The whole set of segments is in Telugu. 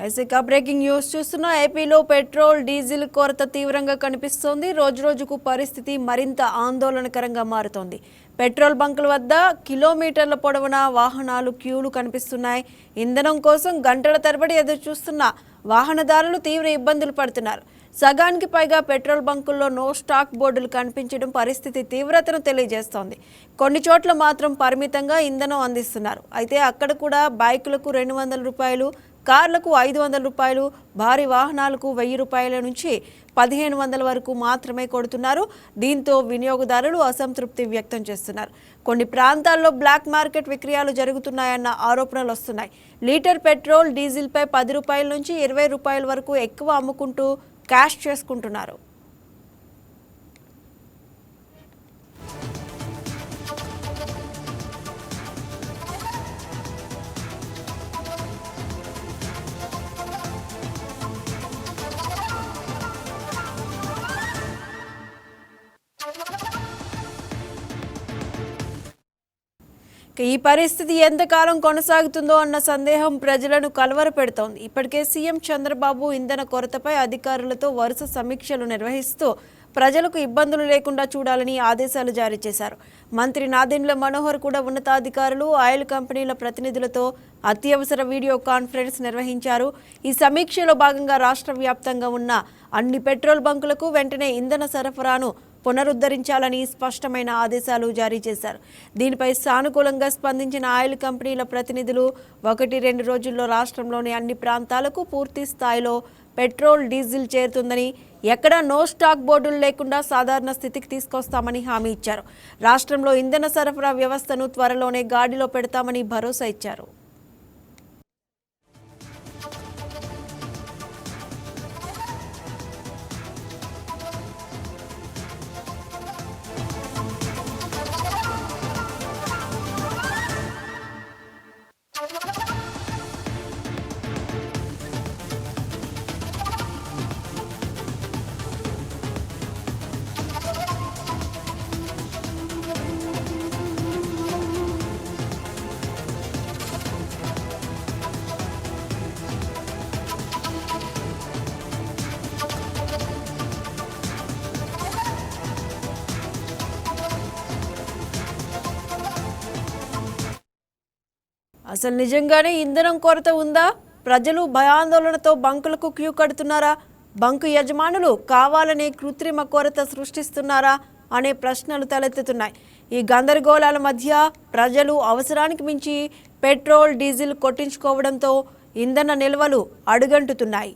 ఐసిక బ్రేకింగ్ న్యూస్ చూస్తున్నా ఏపీలో పెట్రోల్ డీజిల్ కొరత తీవ్రంగా కనిపిస్తోంది. రోజురోజుకు పరిస్థితి మరింత ఆందోళనకరంగా మారుతోంది. పెట్రోల్ బంకుల వద్ద కిలోమీటర్ల పొడవునా వాహనాలు క్యూలు కనిపిస్తున్నాయి. ఇంధనం కోసం గంటల తరబడి ఎదురు చూస్తున్న వాహనదారులు తీవ్ర ఇబ్బందులు పడుతున్నారు. సగానికి పైగా పెట్రోల్ బంకుల్లో నో స్టాక్ బోర్డులు కనిపించడం పరిస్థితి తీవ్రతను తెలియజేస్తోంది. కొన్ని చోట్ల మాత్రం పరిమితంగా ఇంధనం అందిస్తున్నారు. అయితే అక్కడ కూడా బైకులకు 200 రూపాయలు, కార్లకు 500 రూపాయలు, భారీ వాహనాలకు 1000 రూపాయల నుంచి 1500 వరకు మాత్రమే కొడుతున్నారు. దీంతో వినియోగదారులు అసంతృప్తి వ్యక్తం చేస్తున్నారు. కొన్ని ప్రాంతాల్లో బ్లాక్ మార్కెట్ విక్రయాలు జరుగుతున్నాయన్న ఆరోపణలు వస్తున్నాయి. లీటర్ పెట్రోల్ డీజిల్పై 10 రూపాయల నుంచి 20 రూపాయల వరకు ఎక్కువ అమ్ముకుంటూ క్యాష్ చేసుకుంటున్నారు. ఈ పరిస్థితి ఎంతకాలం కొనసాగుతుందో అన్న సందేహం ప్రజలను కలవరపెడుతోంది. ఇప్పటికే సీఎం చంద్రబాబు ఇంధన కొరతపై అధికారులతో వరుస సమీక్షలు నిర్వహిస్తూ ప్రజలకు ఇబ్బందులు లేకుండా చూడాలని ఆదేశాలు జారీ చేశారు. మంత్రి నాదెండ్ల మనోహర్ కూడా ఉన్నతాధికారులు, ఆయిల్ కంపెనీల ప్రతినిధులతో అత్యవసర వీడియో కాన్ఫరెన్స్ నిర్వహించారు. ఈ సమీక్షలో భాగంగా రాష్ట్ర వ్యాప్తంగా ఉన్న అన్ని పెట్రోల్ బంకులకు వెంటనే ఇంధన సరఫరాను పునరుద్ధరించాలని స్పష్టమైన ఆదేశాలు జారీ చేశారు. దీనిపై సానుకూలంగా స్పందించిన ఆయిల్ కంపెనీల ప్రతినిధులు 1-2 రోజుల్లో రాష్ట్రంలోని అన్ని ప్రాంతాలకు పూర్తి స్థాయిలో పెట్రోల్ డీజిల్ చేరుతుందని, ఎక్కడా నో స్టాక్ బోర్డులు లేకుండా సాధారణ స్థితికి తీసుకొస్తామని హామీ ఇచ్చారు. రాష్ట్రంలో ఇంధన సరఫరా వ్యవస్థను త్వరలోనే గాడిలో పెడతామని భరోసా ఇచ్చారు. అసలు నిజంగానే ఇంధనం కొరత ఉందా? ప్రజలు భయాందోళనతో బంకులకు క్యూ కడుతున్నారా? బంకు యజమానులు కావాలనే కృత్రిమ కొరత సృష్టిస్తున్నారా అనే ప్రశ్నలు తలెత్తుతున్నాయి. ఈ గందరగోళాల మధ్య ప్రజలు అవసరానికి మించి పెట్రోల్ డీజిల్ కొట్టించుకోవడంతో ఇంధన నిల్వలు అడుగంటుతున్నాయి.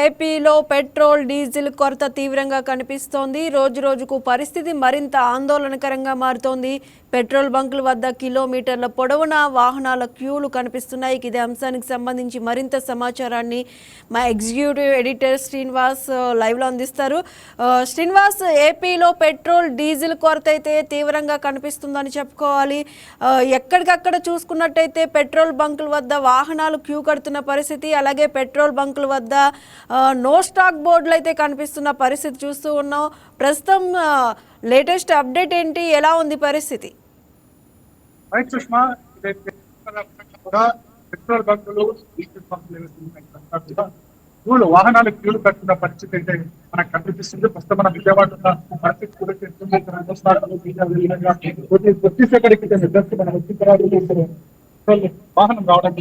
ఏపీలో పెట్రోల్ డీజిల్ కొరత తీవ్రంగా కనిపిస్తోంది. రోజు రోజుకు పరిస్థితి మరింత ఆందోళనకరంగా మారుతోంది. పెట్రోల్ బంకుల వద్ద కిలోమీటర్ల పొడవునా వాహనాల క్యూలు కనిపిస్తున్నాయి. ఇదే అంశానికి సంబంధించి మరింత సమాచారాన్ని మా ఎగ్జిక్యూటివ్ ఎడిటర్ శ్రీనివాస్ లైవ్లో అందిస్తారు. శ్రీనివాస్, ఏపీలో పెట్రోల్ డీజిల్ కొరత అయితే తీవ్రంగా కనిపిస్తుందని చెప్పుకోవాలి. ఎక్కడికక్కడ చూసుకున్నట్టయితే పెట్రోల్ బంకుల వద్ద వాహనాలు క్యూ కడుతున్న పరిస్థితి, అలాగే పెట్రోల్ బంకుల వద్ద నో స్టాక్ బోర్డులు అయితే కనిపిస్తున్న పరిస్థితి చూస్తూ ఉన్నాం. ప్రస్తుతం లేటెస్ట్ అప్డేట్ ఏంటి, ఎలా ఉంది పరిస్థితి? సుష్మా, పెట్రోల్ బంకులు క్యూలు వాహనాలు క్యూలు కట్టుకున్న పరిస్థితి అయితే మనకు కనిపిస్తుంది. ప్రస్తుతం మన విజయవాడ పరిస్థితి కూడా కొద్దిసేపటికి మనం వచ్చిన తర్వాత వాహనం రావడం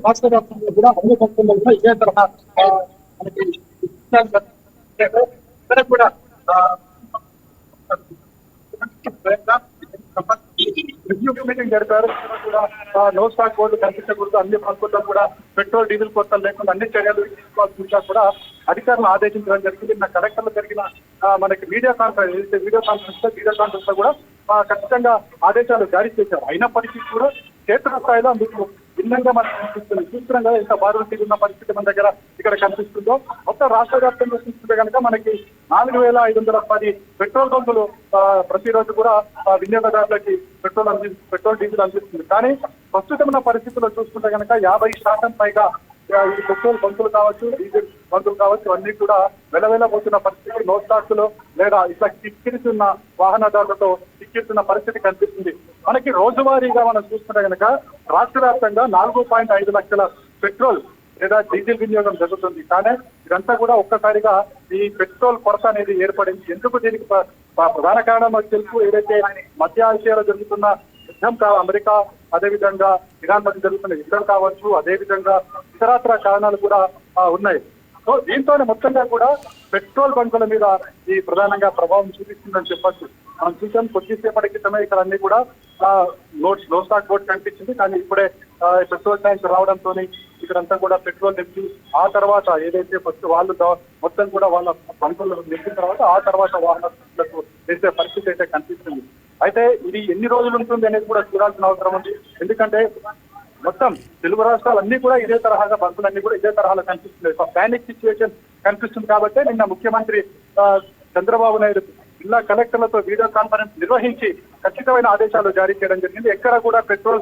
రాష్ట్ర వ్యాప్తంగా కూడా అన్ని పంపుల్లో కూడా ఇదే తరహా మనకి కూడా మీటింగ్ జరిపారు. కూడా నో స్టాక్ బోర్డు కల్పించకూడదు, అన్ని పంపుల్లో కూడా పెట్రోల్ డీజిల్ కొరత లేకుండా అన్ని చర్యలు తీసుకోవాల్సిందిగా కూడా అధికారులు ఆదేశించడం జరిగింది. నా కలెక్టర్లో జరిగిన మనకి వీడియో కాన్ఫరెన్స్ లో కూడా ఖచ్చితంగా ఆదేశాలు జారీ చేశారు. అయినప్పటికీ కూడా క్షేత్రస్థాయిలో మీకు భిన్నంగా మనకు కనిపిస్తుంది. చూస్తున్నాం కదా ఎంత భారీ ఉన్న పరిస్థితి మన దగ్గర ఇక్కడ కనిపిస్తుందో. మొత్తం రాష్ట్ర వ్యాప్తంగా చూస్తుంటే కనుక మనకి 4,510 పెట్రోల్ బంకులు ప్రతిరోజు కూడా వినియోగదారులకి పెట్రోల్ డీజిల్ అందిస్తుంది. కానీ ప్రస్తుతం ఉన్న పరిస్థితుల్లో చూసుకుంటే కనుక 50% పైగా ఈ పెట్రోల్ బంకులు కావచ్చు, డీజిల్ బంకులు కావచ్చు, అన్ని కూడా వెలవెలబోతున్న పరిస్థితి. నో స్టాక్స్ లో లేదా ఇట్లా కిక్కిరిస్తున్న వాహనదారులతో కిక్కిరిస్తున్న పరిస్థితి కనిపిస్తుంది. మనకి రోజువారీగా మనం చూసుకుంటే కనుక రాష్ట్ర వ్యాప్తంగా 4.5 లక్షల పెట్రోల్ లేదా డీజిల్ వినియోగం జరుగుతుంది. కానీ ఇదంతా కూడా ఒక్కసారిగా ఈ పెట్రోల్ కొరత అనేది ఏర్పడింది. ఎందుకు దీనికి ప్రధాన కారణం మనకు తెలుసు. ఏదైతే మధ్య ఆసియాలో జరుగుతున్న యుద్ధం అమెరికా, అదేవిధంగా ఇరాన్ మధ్య జరుగుతున్న యుద్ధం కావచ్చు, అదేవిధంగా ఇతరత్ర కారణాలు కూడా ఉన్నాయి. సో దీంతోనే మొత్తంగా కూడా పెట్రోల్ బంకుల మీద ఈ ప్రధానంగా ప్రభావం చూపిస్తుందని చెప్పచ్చు. మనం చూసాం కొద్దిసేపటి క్రితమే ఇక్కడ అన్ని కూడా నో స్టాక్ బోర్డు కనిపించింది. కానీ ఇప్పుడే పెట్రోల్ ట్యాంక్ రావడంతో ఇక్కడంతా కూడా పెట్రోల్ నింపి ఆ తర్వాత ఏదైతే ఫస్ట్ వాళ్ళు మొత్తం కూడా వాళ్ళ బంకులు నింపిన తర్వాత ఆ తర్వాత వాహనాలకు వేసే పరిస్థితి అయితే కనిపిస్తుంది. అయితే ఇది ఎన్ని రోజులు ఉంటుంది అనేది కూడా చూడాల్సిన అవసరం ఉంది. ఎందుకంటే మొత్తం తెలుగు రాష్ట్రాలు అన్ని కూడా ఇదే తరహాగా బంకులన్నీ కూడా ఇదే తరహాలో కనిపిస్తున్నాయి. పానిక్ సిచ్యువేషన్ కనిపిస్తుంది. కాబట్టి నిన్న ముఖ్యమంత్రి చంద్రబాబు నాయుడు జిల్లా కలెక్టర్లతో వీడియో కాన్ఫరెన్స్ నిర్వహించి ఖచ్చితమైన ఆదేశాలు జారీ చేయడం జరిగింది. ఎక్కడ కూడా పెట్రోల్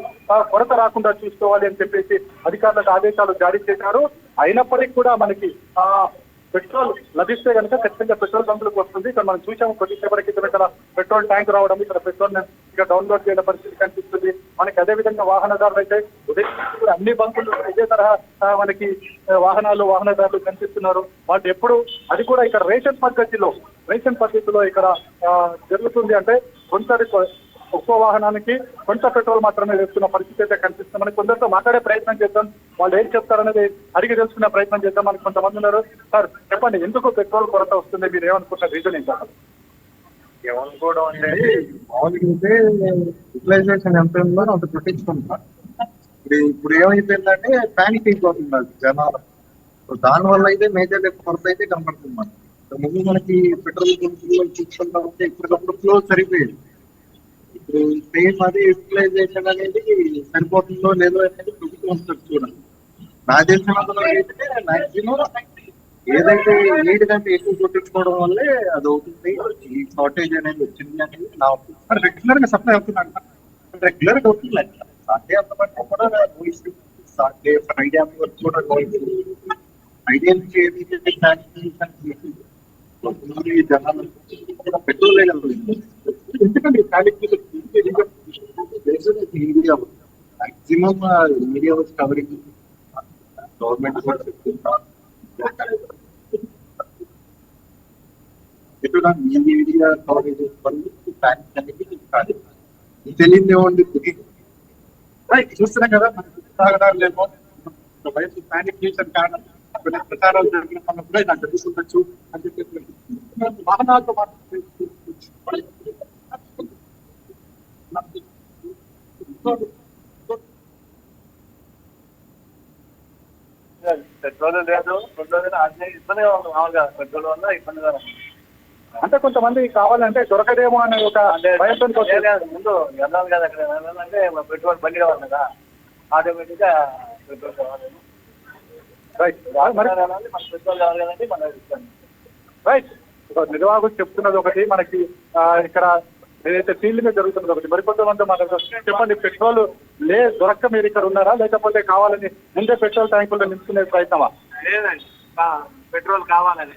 కొరత రాకుండా చూసుకోవాలి అని చెప్పేసి అధికారులకు ఆదేశాలు జారీ చేశారు. అయినప్పటికీ కూడా మనకి పెట్రోల్ లభిస్తే కనుక ఖచ్చితంగా పెట్రోల్ బంకులకు వస్తుంది. ఇక్కడ మనం చూసాము కొద్దిసేపటి క్రితం ఇక్కడ పెట్రోల్ ట్యాంక్ రావడం, ఇక్కడ పెట్రోల్ ఇక్కడ డౌన్లోడ్ చేయడం పరిస్థితి కనిపిస్తుంది. మనకి అదేవిధంగా వాహనదారులు అయితే ఉదయం అన్ని బంకులు ఇదే తరహా మనకి వాహనదారులు కనిపిస్తున్నారు. వాళ్ళు ఎప్పుడు అది కూడా ఇక్కడ రేషన్ పద్ధతిలో ఇక్కడ జరుగుతుంది. అంటే ఒక్కో వాహనానికి కొంత పెట్రోల్ మాత్రమే వేస్తున్న పరిస్థితి అయితే కనిపిస్తుంది. మనకి కొందరితో మాట్లాడే ప్రయత్నం చేద్దాం, వాళ్ళు ఏం చెప్తారనేది అడిగి తెలుసుకునే ప్రయత్నం చేద్దాం. మనకి కొంతమంది ఉన్నారు. సార్ చెప్పండి, ఎందుకు పెట్రోల్ కొరత వస్తుంది, మీరు ఏమనుకుంటున్న రీజన్ ఏంటి? ఏమనుకోవడం అంటే మామూలుగా యూటిలైజేషన్ ఎంత ఉందో అంత పట్టించుకుంటున్నారు. ఇప్పుడు ఏమైపోయిందంటే ప్యానిక్ అయిపోతున్నారు జనాలు. దానివల్ల అయితే మేజర్ కొరత అయితే కనపడుతుంది. ముందు మనకి పెట్రోల్ చూసుకుంటా ఉంటే ఇప్పటికప్పుడు ఫ్లో సరిపోయేది. ఇప్పుడు సేమ్ అది యూటిలైజేషన్ అనేది సరిపోతుందో లేదో అనేది ప్రభుత్వం చూడాలి. నా తెలిసినందులో అయితే మాక్సిమం ఏదైతే నీటి కంటే ఎక్కువ కొట్టించుకోవడం వల్లే అది అవుతుంది. ఈ షార్టేజ్ అనేది వచ్చింది అనేది నా రెగ్యులర్ గా సప్లై అవుతుంది. రెగ్యులర్ గా అవుతుంది. సాటర్డే అంతమంది కూడా సాటర్డే ఫ్రైడే వరకు కూడా ఐడియా నుంచి జనాలు పెట్రోల్ ఎందుకంటే media maximum media was covering government కూడా చెప్తున్నారు. మీడియా కవరేజ్ అనేది కాదు, తెలియదు ఏముంది. చూస్తున్నాం కదా తాగడాలేమో వైఎస్ ప్యానిక్ చేసిన కారణం కొన్ని ప్రచారాలు జరిగిన వల్ల కూడా నాకు తెలుసుకుంటచ్చు అని చెప్పేసి వాహనాలతో పెట్రోల్ లేదు పెట్రోల్ అదే ఇబ్బందిగా ఉంది మామూలుగా పెట్రోల్ వల్ల ఇబ్బందిగా ఉంది. అంటే కొంతమంది కావాలంటే దొరకదేమో అనే ఒక భయంతో ముందు వెళ్ళాలి కదా అక్కడ వెళ్ళాలంటే పెట్రోల్ బండి కావాలి కదా ఆటోమేటిక్ గా పెట్రోల్ కావాలి. రైట్ వెళ్ళాలి మన పెట్రోల్ కావాలి కదండి మన ఇస్తాను. రైట్ నిర్వాహకులు చెప్తున్నది ఒకటి, మనకి ఇక్కడ ఏదైతే ఫీల్డ్ మీద జరుగుతున్నది ఒకటి. మరికొంతమంది మనకు చెప్పండి, పెట్రోల్ దొరక్క మీరు ఇక్కడ ఉన్నారా, లేకపోతే కావాలని ముందే పెట్రోల్ ట్యాంకుల్లో నింపుకునే ప్రయత్నమా? లేదండి, పెట్రోల్ కావాలని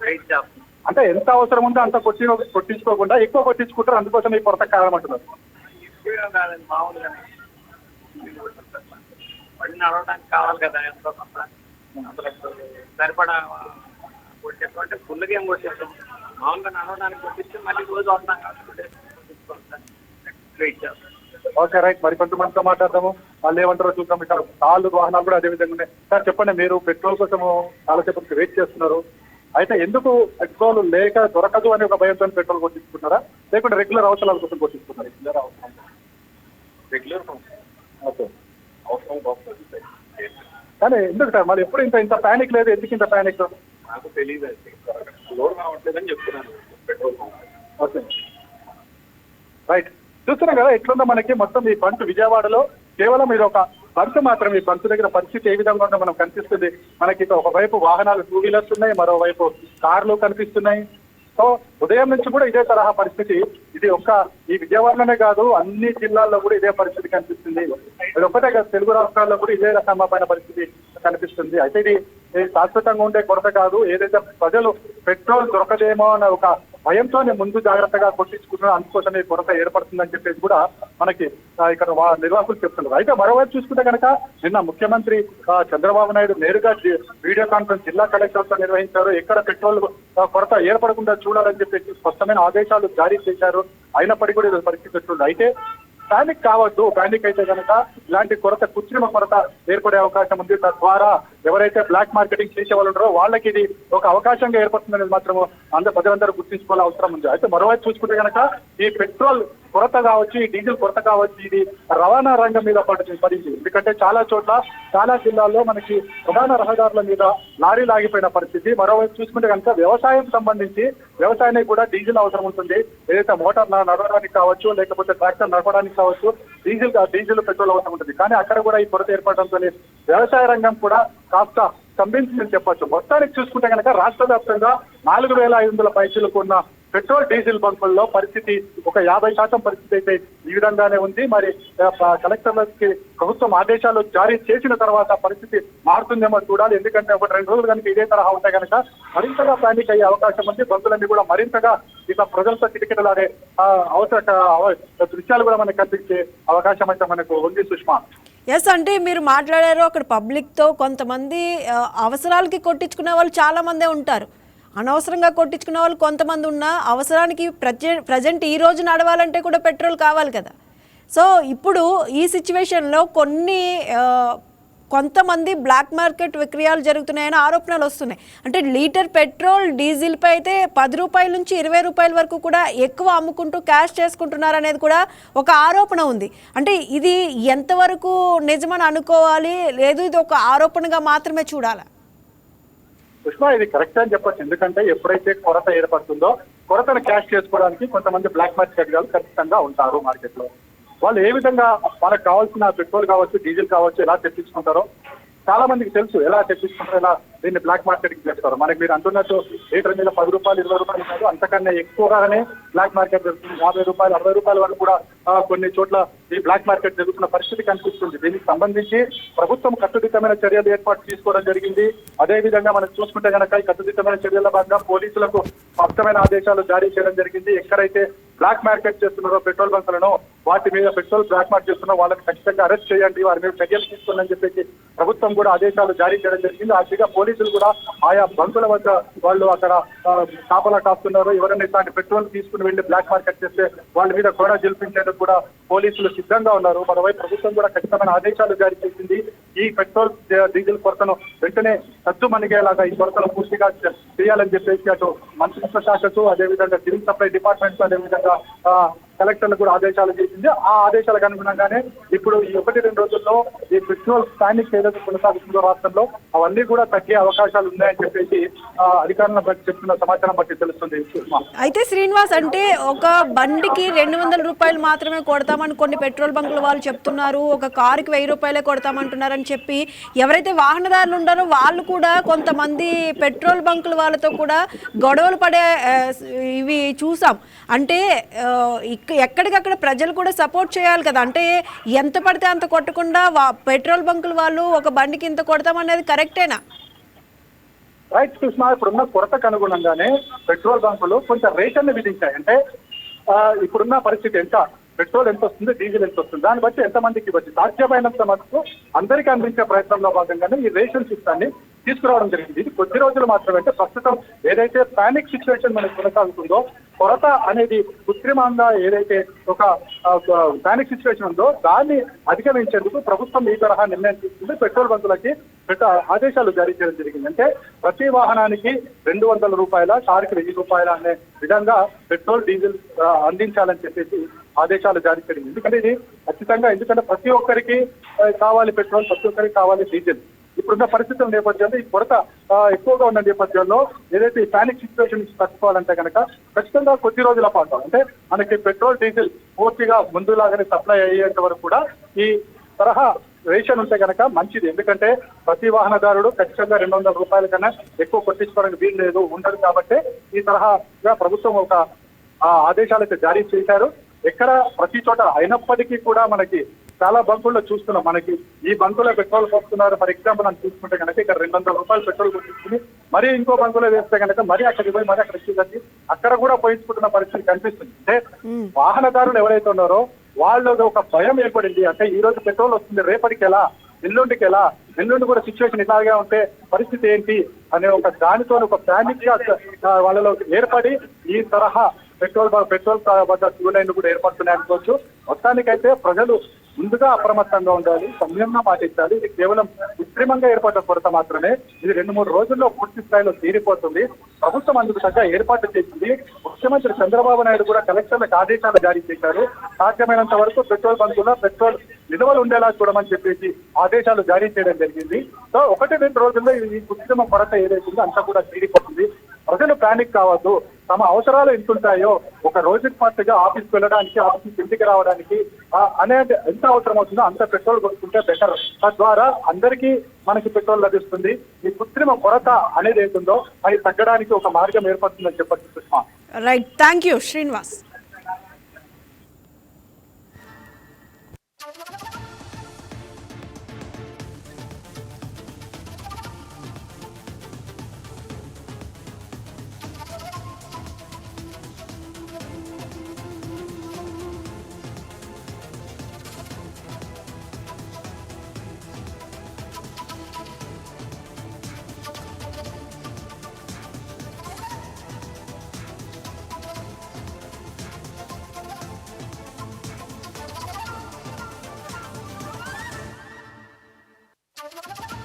వెయిట్ చేస్తాం. అంటే ఎంత అవసరం ఉందో అంత కొట్టించుకోకుండా ఎక్కువ కొట్టించుకుంటారు, అందుకోసం ఈ కొరత కారణం అంటున్నారు. కాదండి, మామూలుగానే బండి నడవడానికి కావాలి కదా ఎంతో కొంత. అసలు సరిపడా కొట్టేస్తాం అంటే ఫుల్గా ఏం కొట్టేస్తాం, మామూలుగా నడవడానికి కొట్టిస్తే మళ్ళీ రోజు వస్తాం కాబట్టి వెయిట్ చేస్తాం. ఓకే రైట్, మరి కొంతమందితో మాట్లాడదాము, వాళ్ళు ఏమంటారో చూద్దాం. ఇక్కడ 4 వాహనాలు కూడా అదే విధంగా ఉన్నాయి. సార్ చెప్పండి, మీరు పెట్రోల్ కోసము చాలాసేపటికి వెయిట్ చేస్తున్నారు, అయితే ఎందుకు పెట్రోల్ లేక దొరకదు అనే ఒక భయంతో పెట్రోల్ కొట్టించుకుంటారా, లేకుంటే రెగ్యులర్ అవసరాల కోసం కొట్టించుకుంటారు? రెగ్యులర్ ఓకే, అవసరం కోసం. కానీ ఎందుకు సార్ మళ్ళీ ఎప్పుడు ఇంత ప్యానిక్ లేదు, ఎందుకు ఇంత ప్యానిక్? నాకు తెలియదు, లోడ్ రావట్లేదని చెప్తున్నాను పెట్రోల్. ఓకే రైట్, చూస్తున్నాం కదా ఎట్లుందో మనకి మొత్తం ఈ బంక్ విజయవాడలో. కేవలం ఇది ఒక బంక్ మాత్రం. ఈ బంక్ దగ్గర పరిస్థితి ఏ విధంగా ఉందో మనం కనిపిస్తుంది. మనకి ఒకవైపు వాహనాలు 2 వీలర్స్ ఉన్నాయి, మరోవైపు కార్లు కనిపిస్తున్నాయి. సో ఉదయం నుంచి కూడా ఇదే తరహా పరిస్థితి. ఇది ఈ విజయవాడలోనే కాదు, అన్ని జిల్లాల్లో కూడా ఇదే పరిస్థితి కనిపిస్తుంది. ఇది ఒక్కటే కాదు, తెలుగు రాష్ట్రాల్లో కూడా ఇదే రకమైన పరిస్థితి కనిపిస్తుంది. అయితే ఇది శాశ్వతంగా ఉండే కొరత కాదు, ఏదైతే ప్రజలు పెట్రోల్ దొరకదేమో అనే ఒక భయంతోనే ముందు జాగ్రత్తగా కొట్టించుకుంటున్నారు, అందుకోసమే కొరత ఏర్పడుతుందని చెప్పేసి కూడా మనకి ఇక్కడ నిర్వాహకులు చెప్తున్నారు. అయితే మరోవైపు చూసుకుంటే కనుక నిన్న ముఖ్యమంత్రి చంద్రబాబు నాయుడు నేరుగా వీడియో కాన్ఫరెన్స్ జిల్లా కలెక్టర్తో నిర్వహించారు. ఎక్కడ పెట్రోల్ కొరత ఏర్పడకుండా చూడాలని చెప్పేసి స్పష్టమైన ఆదేశాలు జారీ చేశారు. అయినప్పటికీ కూడా ఇది పరిస్థితి వస్తుంది. అయితే ప్యానిక్ కావద్దు, ప్యానిక్ అయితే కనుక ఇలాంటి కొరత, కృత్రిమ కొరత ఏర్పడే అవకాశం ఉంది. తద్వారా ఎవరైతే బ్లాక్ మార్కెటింగ్ చేసే వాళ్ళు ఉంటారో వాళ్ళకి ఇది ఒక అవకాశంగా ఏర్పడుతుందనేది మాత్రము ప్రజలందరూ గుర్తించుకోవాల్సిన అవసరం ఉంది. అయితే మరోవైపు చూసుకుంటే కనుక ఈ పెట్రోల్ కొరత కావచ్చు, ఈ డీజిల్ కొరత కావచ్చు, ఇది రవాణా రంగం మీద పడింది. ఎందుకంటే చాలా చోట్ల, చాలా జిల్లాల్లో మనకి ప్రధాన రహదారుల మీద లారీలు ఆగిపోయిన పరిస్థితి. మరోవైపు చూసుకుంటే కనుక వ్యవసాయం సంబంధించి వ్యవసాయానికి కూడా డీజిల్ అవసరం ఉంటుంది. ఏదైతే మోటార్ నడవడానికి కావచ్చు, లేకపోతే ట్రాక్టర్ నడపడానికి కావచ్చు, డీజిల్ పెట్రోల్ అవసరం ఉంటుంది. కానీ అక్కడ కూడా ఈ కొరత ఏర్పడడంతో వ్యవసాయ రంగం కూడా కాస్త స్తంభించిందని చెప్పొచ్చు. మొత్తానికి చూసుకుంటే కనుక రాష్ట్ర వ్యాప్తంగా 4500 పైసలకు ఉన్న పెట్రోల్ డీజిల్ బంకుల్లో పరిస్థితి ఒక 50% పరిస్థితి అయితే ఈ విధంగానే ఉంది. మరి కలెక్టర్లకి ప్రభుత్వం ఆదేశాలు జారీ చేసిన తర్వాత పరిస్థితి మారుతుందేమో చూడాలి. ఎందుకంటే 1-2 రోజులు కనుక ఇదే తరహా ఉంటే కనుక మరింతగా ప్యానిక్ అయ్యే అవకాశం ఉంది. బంకులన్నీ కూడా మరింతగా ఇట్లా ప్రజలతో కిటకిటలాడే దృశ్యాలు కూడా మనకు కనిపించే అవకాశం అయితే మనకు ఉంది. సుష్మా, ఎస్, అంటే మీరు మాట్లాడారు అక్కడ పబ్లిక్తో, కొంతమంది అవసరాలకి కొట్టించుకునే వాళ్ళు చాలామందే ఉంటారు, అనవసరంగా కొట్టించుకునే వాళ్ళు కొంతమంది ఉన్నా అవసరానికి ప్రజెంట్ ఈ రోజు నడవాలంటే కూడా పెట్రోల్ కావాలి కదా. సో ఇప్పుడు ఈ సిచ్యువేషన్లో కొంతమంది బ్లాక్ మార్కెట్ విక్రయాలు జరుగుతున్నాయని ఆరోపణలు వస్తున్నాయి. అంటే లీటర్ పెట్రోల్ డీజిల్పై అయితే 10 రూపాయల నుంచి 20 రూపాయల వరకు కూడా ఎక్కువ అమ్ముకుంటూ క్యాష్ చేసుకుంటున్నారు అనేది కూడా ఒక ఆరోపణ ఉంది. అంటే ఇది ఎంతవరకు నిజమని అనుకోవాలి, లేదు ఇది ఒక ఆరోపణగా మాత్రమే చూడాలా? సుష్మా, ఇది కరెక్ట్ అని చెప్పొచ్చు. ఎందుకంటే ఎప్పుడైతే కొరత ఏర్పడుతుందో కొరతను క్యాష్ చేసుకోవడానికి కొంతమంది బ్లాక్ మార్కెట్ గారు ఖచ్చితంగా ఉంటారు మార్కెట్ లో. వాళ్ళు ఏ విధంగా వాళ్ళకి కావాల్సిన పెట్రోల్ కావచ్చు, డీజిల్ కావచ్చు ఎలా తెప్పించుకుంటారో చాలా మందికి తెలుసు. ఎలా తెప్పించుకుంటారో, ఎలా దీన్ని బ్లాక్ మార్కెటింగ్ చేస్తారు. మనకి మీరు అంటున్నట్టు లీటర్ మీద 10 రూపాయలు 20 రూపాయలు కాదు, అంతకన్నా ఎక్కువగానే బ్లాక్ మార్కెట్ జరుగుతుంది. 50 రూపాయలు 60 రూపాయల వరకు కూడా కొన్ని చోట్ల ఈ బ్లాక్ మార్కెట్ జరుగుతున్న పరిస్థితి కనిపిస్తుంది. దీనికి సంబంధించి ప్రభుత్వం కట్టుదిట్టమైన చర్యలు ఏర్పాటు తీసుకోవడం జరిగింది. అదే విధంగా మనం చూసుకుంటే కనుక ఈ కట్టుదిట్టమైన చర్యల భాగంగా పోలీసులకు స్పష్టమైన ఆదేశాలు జారీ చేయడం జరిగింది. ఎక్కడైతే బ్లాక్ మార్కెట్ చేస్తున్నారో పెట్రోల్ బంకులను, వాటి మీద పెట్రోల్ బ్లాక్ మార్కెట్ చేస్తున్నారో వాళ్ళకి ఖచ్చితంగా అరెస్ట్ చేయండి, వారి మీద చర్యలు తీసుకోవాలని చెప్పేసి ప్రభుత్వం కూడా ఆదేశాలు జారీ చేయడం జరిగింది. అతిగా పోలీసులు కూడా ఆయా బంకుల వద్ద వాళ్ళు అక్కడ కాపలా కాస్తున్నారు. ఎవరైనా ఇట్లాంటి పెట్రోల్ తీసుకుని వెళ్లి బ్లాక్ మార్కెట్ చేస్తే వాళ్ళ మీద కూడా జల్పించేందుకు కూడా పోలీసులు సిద్ధంగా ఉన్నారు. మరోవైపు ప్రభుత్వం కూడా ఖచ్చితమైన ఆదేశాలు జారీ చేసింది. ఈ పెట్రోల్ డీజిల్ కొరతను వెంటనే సద్దుమణిగేలాగా ఈ కొరతను పూర్తిగా చేయాలని చెప్పేసి అటు మంత్రిత్వ శాఖకు, అదేవిధంగా సివిల్ సప్లై డిపార్ట్మెంట్, అదేవిధంగా కలెక్టర్లకు కూడా ఆదేశాలు చేసింది. ఆ ఆదేశాలకు అనుగుణంగానే ఇప్పుడు ఈ 1-2 రోజుల్లో ఈ పెట్రోల్ స్టాండింగ్ ఏదైతే కొనసాగుతుందో రాష్ట్రంలో అవన్నీ కూడా తగ్గే అవకాశాలు ఉన్నాయని చెప్పేసి అధికారులను బట్టి చెప్తున్న సమాచారం బట్టి తెలుస్తుంది. అయితే శ్రీనివాస్, అంటే ఒక బండికి 200 రూపాయలు మాత్రమే కొడతామని కొన్ని పెట్రోల్ బంకుల వాళ్ళు చెప్తున్నారు. ఒక కారుకి 1000 రూపాయలే కొడతామంటున్నారని చెప్పి ఎవరైతే వాహనదారులు ఉన్నారో వాళ్ళు కూడా కొంతమంది పెట్రోల్ బంకుల వాళ్ళతో కూడా గొడవలు పడే ఇవి చూసాం. అంటే ఎక్కడికక్కడ ప్రజలు కూడా సపోర్ట్ చేయాలి కదా. అంటే ఎంత పడితే అంత కొట్టకుండా పెట్రోల్ బంకుల వాళ్ళు ఒక బండికి ఇంత కొడతామనేది కరెక్టేనా? రైట్ సుష్మా, ఇప్పుడున్న కొరతకు అనుగుణంగానే పెట్రోల్ బంకులు కొంచెం రేట్లను విధించాయి. అంటే ఇప్పుడున్న పరిస్థితి ఎంత పెట్రోల్ ఎంత వస్తుంది, డీజిల్ ఎంత వస్తుంది, దాన్ని బట్టి ఎంతమందికి ఇవ్వచ్చు, సాధ్యమైనంత మటుకు అందరికీ అందించే ప్రయత్నంలో భాగంగానే ఈ రేషన్ సిస్టాన్ని తీసుకురావడం జరిగింది. ఇది కొద్ది రోజులు మాత్రమే. అంటే ప్రస్తుతం ఏదైతే పానిక్ సిచ్యువేషన్ మనకు కొనసాగుతుందో, కొరత అనేది కృత్రిమంగా ఏదైతే ఒక పానిక్ సిచ్యువేషన్ ఉందో దాన్ని అధిగమించేందుకు ప్రభుత్వం ఈ తరహా నిర్ణయం తీసుకుంది. పెట్రోల్ బంకులకి ఆదేశాలు జారీ చేయడం జరిగింది. అంటే ప్రతి వాహనానికి 200 రూపాయల, కారుకి 1000 రూపాయల అనే విధంగా పెట్రోల్, డీజిల్ అందించాలని చెప్పేసి ఆదేశాలు జారీ చేయడం. ఎందుకంటే ఇది ఖచ్చితంగా, ఎందుకంటే ప్రతి ఒక్కరికి కావాలి పెట్రోల్, ప్రతి ఒక్కరికి కావాలి డీజిల్. ఇప్పుడున్న పరిస్థితుల నేపథ్యంలో ఈ కొరత ఎక్కువగా ఉన్న నేపథ్యంలో ఏదైతే ఈ పానిక్ సిచ్యువేషన్ నుంచి తట్టుకోవాలంటే కనుక ఖచ్చితంగా కొద్ది రోజుల పాటు, అంటే మనకి పెట్రోల్, డీజిల్ పూర్తిగా ముందులాగానే సప్లై అయ్యేంత వరకు కూడా ఈ తరహా రేషన్ ఉంటే కనుక మంచిది. ఎందుకంటే ప్రతి వాహనదారుడు ఖచ్చితంగా 200 రూపాయల కన్నా ఎక్కువ కొట్టించుకోవడానికి వీలు లేదు, ఉండదు. కాబట్టి ఈ తరహాగా ప్రభుత్వం ఒక ఆదేశాలు అయితే జారీ చేశారు. ఎక్కడ ప్రతి చోట అయినప్పటికీ కూడా మనకి చాలా బంకుల్లో చూస్తున్నాం. మనకి ఈ బంకులో పెట్రోల్ పోస్తున్నారు. ఫర్ ఎగ్జాంపుల్ అని చూసుకుంటే కనుక ఇక్కడ 200 రూపాయలు పెట్రోల్ కొట్టించుకుని మరి ఇంకో బంకులో వేస్తే కనుక మరి అక్కడికి పోయి మరి అక్కడ వచ్చి అక్కడ కూడా పోయించుకుంటున్న పరిస్థితి కనిపిస్తుంది. అంటే వాహనదారులు ఎవరైతే ఉన్నారో వాళ్ళు ఒక భయం ఏర్పడింది. అంటే ఈ రోజు పెట్రోల్ వస్తుంది, రేపటికి ఎలా, ఎల్లుండికి ఎలా, ఎల్లుండి కూడా సిచ్యువేషన్ ఇలాగే ఉంటే పరిస్థితి ఏంటి అనే ఒక దానితో ఒక ప్యానిక్ గా వాళ్ళలో ఏర్పడి ఈ తరహా పెట్రోల్ వద్ద క్యూ లైన్లు కూడా ఏర్పడుతున్నాయి అనుకోవచ్చు. మొత్తానికైతే ప్రజలు ముందుగా అప్రమత్తంగా ఉండాలి, సంయమనం పాటించాలి. ఇది కేవలం కృత్రిమంగా ఏర్పడ్డ కొరత మాత్రమే. ఇది 2-3 రోజుల్లో పూర్తి స్థాయిలో తీరిపోతుంది. ప్రభుత్వం అందుకు తగ్గ ఏర్పాట్లు చేసింది. ముఖ్యమంత్రి చంద్రబాబు నాయుడు కూడా కలెక్టర్లకు ఆదేశాలు జారీ చేశారు. సాధ్యమైనంత వరకు పెట్రోల్ బంకుల్లో పెట్రోల్ నిల్వలు ఉండేలా చూడమని చెప్పేసి ఆదేశాలు జారీ చేయడం జరిగింది. సో 1-2 రోజుల్లో ఈ కృత్రిమ కొరత ఏదైతుందో అంతా కూడా తీరిపోతుంది. ప్రజలు ప్యానిక్ కావద్దు. తమ అవసరాలు ఎంతుంటాయో, ఒక రోజుకి పాటుగా ఆఫీస్కి వెళ్ళడానికి, ఆఫీస్కి ఇంటికి రావడానికి అనేది ఎంత అవసరం అవుతుందో అంత పెట్రోల్ కొనుక్కుంటే బెటర్. తద్వారా అందరికీ మనకి పెట్రోల్ లభిస్తుంది. ఈ కృత్రిమ కొరత అనేది ఏంటుందో అది తగ్గడానికి ఒక మార్గం ఏర్పడుతుందని చెప్పచ్చు Sushma. Right, thank you Srinivas. Thank you.